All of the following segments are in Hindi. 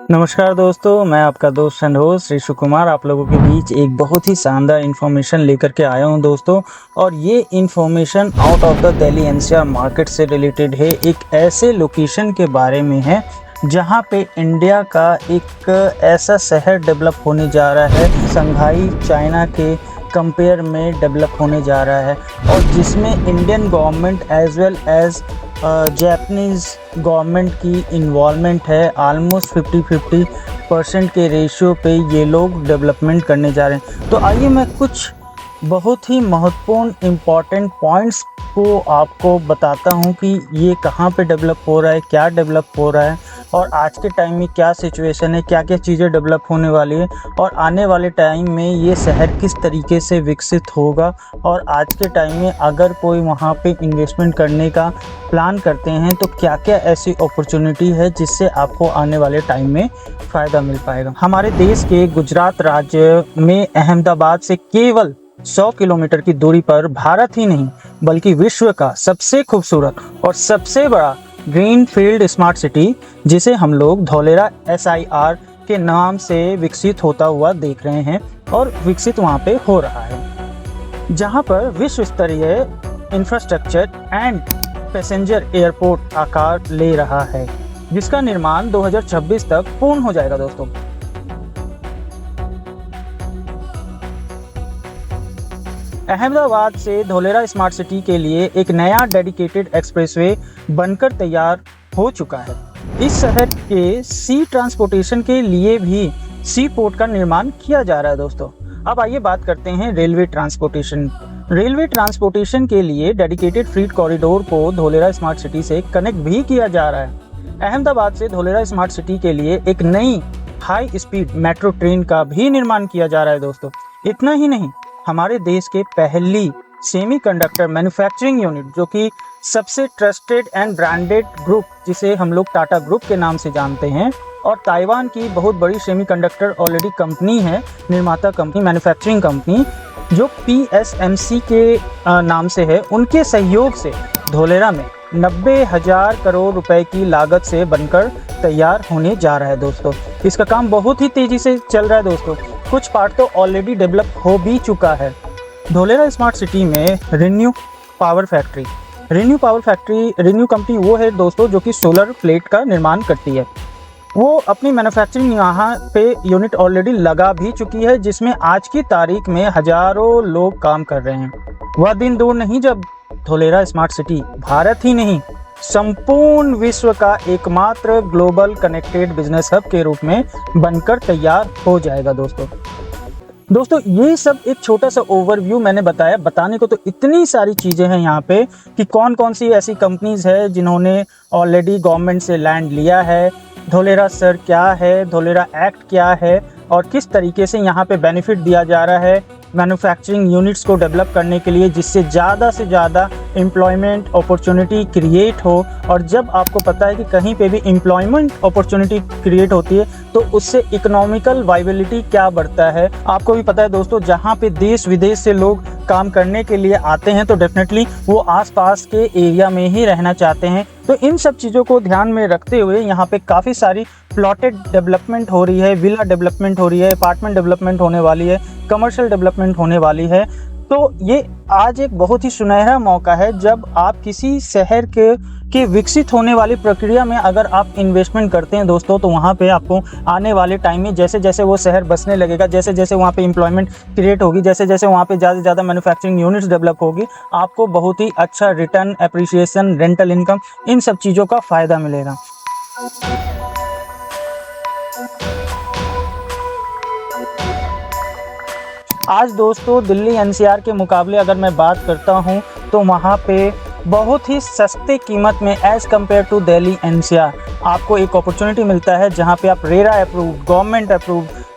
नमस्कार दोस्तों, मैं आपका दोस्त एंड होस्ट ऋषु कुमार आप लोगों के बीच एक बहुत ही शानदार इन्फॉर्मेशन लेकर के आया हूं दोस्तों। और ये information out of the Delhi NCR market से रिलेटेड है। एक ऐसे लोकेशन के बारे में है जहां पे इंडिया का एक ऐसा शहर डेवलप होने जा रहा है, शंघाई चाइना के कंपेयर में डेवलप होने जा रहा है, और जिसमें Indian government as well as Japanese government की इन्वॉल्वमेंट है। आलमोस्ट 50-50% के रेशियो पे ये लोग डेवलपमेंट करने जा रहे हैं। तो आइए मैं कुछ बहुत ही महत्वपूर्ण इम्पॉर्टेंट पॉइंट्स को आपको बताता हूँ कि ये कहाँ पे डेवलप हो रहा है, क्या डेवलप हो रहा है, और आज के टाइम में क्या सिचुएशन है, क्या क्या चीज़ें डेवलप होने वाली है, और आने वाले टाइम में ये शहर किस तरीके से विकसित होगा। और आज के टाइम में अगर कोई वहाँ पे इन्वेस्टमेंट करने का प्लान करते हैं तो क्या क्या ऐसी अपॉर्चुनिटी है जिससे आपको आने वाले टाइम में फ़ायदा मिल पाएगा। हमारे देश के गुजरात राज्य में अहमदाबाद से केवल 100 किलोमीटर की दूरी पर भारत ही नहीं बल्कि विश्व का सबसे खूबसूरत और सबसे बड़ा ग्रीन फील्ड स्मार्ट सिटी, जिसे हम लोग धौलेरा SIR के नाम से विकसित होता हुआ देख रहे हैं और विकसित वहाँ पे हो रहा है, जहाँ पर विश्व स्तरीय इंफ्रास्ट्रक्चर एंड पैसेंजर एयरपोर्ट आकार ले रहा है, जिसका निर्माण 2026 तक पूर्ण हो जाएगा दोस्तों। अहमदाबाद से धौलेरा स्मार्ट सिटी के लिए एक नया डेडिकेटेड एक्सप्रेसवे बनकर तैयार हो चुका है। इस शहर के सी ट्रांसपोर्टेशन के लिए भी सी पोर्ट का निर्माण किया जा रहा है दोस्तों। अब आइए बात करते हैं रेलवे ट्रांसपोर्टेशन। रेलवे ट्रांसपोर्टेशन के लिए डेडिकेटेड फ्रीट कॉरिडोर को धौलेरा स्मार्ट सिटी से कनेक्ट भी किया जा रहा है। अहमदाबाद से धौलेरा स्मार्ट सिटी के लिए एक नई हाई स्पीड मेट्रो ट्रेन का भी निर्माण किया जा रहा है दोस्तों। इतना ही नहीं, हमारे देश के पहली सेमीकंडक्टर मैन्युफैक्चरिंग यूनिट, जो कि सबसे ट्रस्टेड एंड ब्रांडेड ग्रुप, जिसे हम लोग टाटा ग्रुप के नाम से जानते हैं, और ताइवान की बहुत बड़ी सेमीकंडक्टर ऑलरेडी कंपनी है, निर्माता कंपनी, मैन्युफैक्चरिंग कंपनी, जो PSMC के नाम से है, उनके सहयोग से धौलेरा में 90,000 करोड़ रुपए की लागत से बनकर तैयार होने जा रहा है दोस्तों। इसका काम बहुत ही तेज़ी से चल रहा है दोस्तों। कुछ पार्ट तो ऑलरेडी डेवलप हो भी चुका है। धौलेरा स्मार्ट सिटी में renew power factory, renew company वो है दोस्तों जो कि सोलर प्लेट का निर्माण करती है। वो अपनी मैन्युफैक्चरिंग यहाँ पे यूनिट ऑलरेडी लगा भी चुकी है, जिसमें आज की तारीख में हजारों लोग काम कर रहे हैं। वह दिन दूर नहीं जब धौलेरा स्मार्ट सिटी भारत ही नहीं संपूर्ण विश्व का एकमात्र ग्लोबल कनेक्टेड बिजनेस हब के रूप में बनकर तैयार हो जाएगा दोस्तों। ये सब एक छोटा सा ओवरव्यू मैंने बताया। बताने को तो इतनी सारी चीज़ें हैं यहाँ पे कि कौन कौन सी ऐसी कंपनीज है जिन्होंने ऑलरेडी गवर्नमेंट से लैंड लिया है, धौलेरा सर क्या है, धौलेरा एक्ट क्या है, और किस तरीके से यहाँ पे बेनिफिट दिया जा रहा है मैन्युफैक्चरिंग यूनिट्स को डेवलप करने के लिए, जिससे ज़्यादा से ज़्यादा एम्प्लॉयमेंट अपॉर्चुनिटी क्रिएट हो। और जब आपको पता है कि कहीं पे भी एम्प्लॉयमेंट अपॉर्चुनिटी क्रिएट होती है तो उससे इकोनॉमिकल वाइबिलिटी क्या बढ़ता है। आपको भी पता है दोस्तों, जहाँ पे देश विदेश से लोग काम करने के लिए आते हैं तो डेफिनेटली वो आसपास के एरिया में ही रहना चाहते हैं। तो इन सब चीज़ों को ध्यान में रखते हुए यहाँ पे काफ़ी सारी प्लॉटेड डेवलपमेंट हो रही है, विला डेवलपमेंट हो रही है, अपार्टमेंट डेवलपमेंट होने वाली है, कमर्शियल डेवलपमेंट होने वाली है। तो ये आज एक बहुत ही सुनहरा मौका है जब आप किसी शहर के विकसित होने वाली प्रक्रिया में अगर आप इन्वेस्टमेंट करते हैं दोस्तों, तो वहाँ पे आपको आने वाले टाइम में जैसे जैसे वो शहर बसने लगेगा, जैसे जैसे वहाँ पे एम्प्लॉयमेंट क्रिएट होगी, जैसे जैसे वहाँ पे ज़्यादा से ज़्यादा मैन्युफैक्चरिंग यूनिट्स डेवलप होगी, आपको बहुत ही अच्छा रिटर्न, एप्रिसिएशन, रेंटल इनकम, इन सब चीज़ों का फ़ायदा मिलेगा। आज दोस्तों दिल्ली NCR के मुकाबले अगर मैं बात करता हूँ तो वहाँ पे बहुत ही सस्ते कीमत में as compare to Delhi NCR आपको एक अपॉर्चुनिटी मिलता है, जहाँ पे आप रेरा अप्रूव्ड,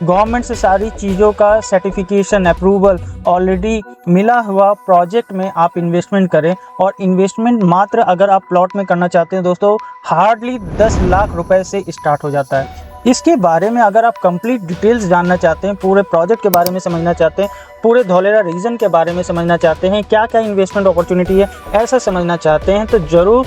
गवर्नमेंट से सारी चीज़ों का सर्टिफिकेशन, अप्रूवल ऑलरेडी मिला हुआ प्रोजेक्ट में आप इन्वेस्टमेंट करें। और इन्वेस्टमेंट मात्र अगर आप प्लॉट में करना चाहते हैं दोस्तों, हार्डली 10 लाख रुपए से स्टार्ट हो जाता है। इसके बारे में अगर आप कंप्लीट डिटेल्स जानना चाहते हैं, पूरे प्रोजेक्ट के बारे में समझना चाहते हैं, पूरे धौलेरा रीजन के बारे में समझना चाहते हैं, क्या क्या इन्वेस्टमेंट अपॉर्चुनिटी है, ऐसा समझना चाहते हैं, तो ज़रूर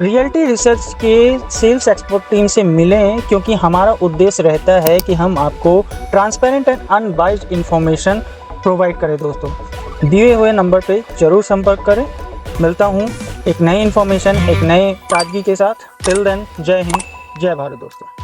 रियल्टी रिसर्च के सेल्स एक्सपर्ट टीम से मिलें, क्योंकि हमारा उद्देश्य रहता है कि हम आपको transparent and unbiased information provide करें। दोस्तों दिए हुए नंबर पे ज़रूर संपर्क करें। मिलता हूँ एक नई इन्फॉर्मेशन, एक नए ताजगी के साथ। टिल देन, जय हिंद, जय भारत दोस्तों।